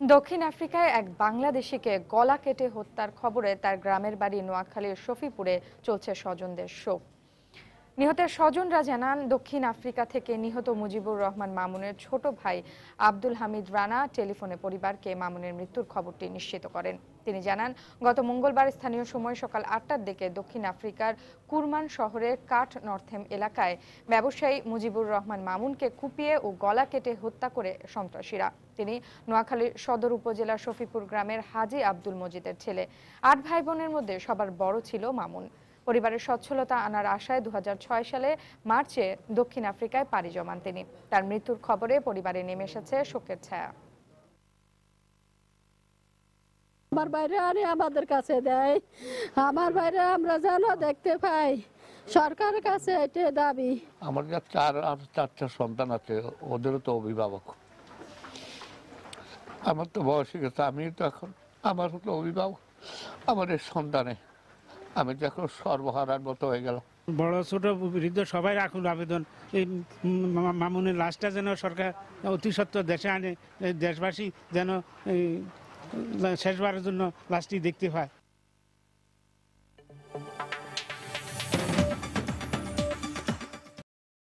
দক্ষিণ আফ্রিকায় এক বাংলাদেশিকে গলা কেটে হত্যার খবরে তার গ্রামের বাড়ি নোয়াখালীর শফিপুরে চলছে স্বজনদের শোক। নিহতের স্বজনরা জানান, দক্ষিণ আফ্রিকা থেকে নিহত মুজিবুর রহমান মামুনের ছোট ভাই আব্দুল হামিদ রানা টেলিফোনে পরিবারকে মামুনের মৃত্যুর খবরটি নিশ্চিত করেন। তিনি জানান, গত মঙ্গলবার স্থানীয় সময় সকাল ৮টার দিকে দক্ষিণ আফ্রিকার কুরমান শহরের কাট নর্থেম এলাকায় ব্যবসায়ী মুজিবুর রহমান মামুনকে কুপিয়ে ও গলা কেটে হত্যা করে সন্ত্রাসীরা। তিনি নোয়াখালীর সদর উপজেলার শফিপুর গ্রামের হাজী আব্দুল মজিদের ছেলে। ৮ ভাই বোনের মধ্যে সবার বড় ছিল মামুন। পরিবারের সচ্ছলতা আনার আশায় ২০০৬ সালে মার্চে দক্ষিণ আফ্রিকায় পাড়ি জমান তিনি। তার মৃত্যুর খবরে পরিবারে নেমে এসেছে শোকের ছায়া। আমার বাইরে আরে আমাদের কাছে দেয়, আমার বাইরে আমরা যেন দেখতে পাই, সরকারের কাছে এটা দাবি। আমার কাছে চারটা সন্তান আছে, ওদেরও তো অভিভাবক। আমার তো বয়স হয়ে গেছে, আমি তো এখন আমার তো অভিভাবক। আমার এই সন্তানে আমি তো এখন সর্বহারার মতো হয়ে গেলাম। বড় ছোট বৃদ্ধ সবাই রাখুন আবেদন, এই মামুনের লাশটা যেন সরকার অতি সত্বর দেশে আনে, দেশবাসী যেন শেষবারের জন্য লাশটি দেখতে পায়।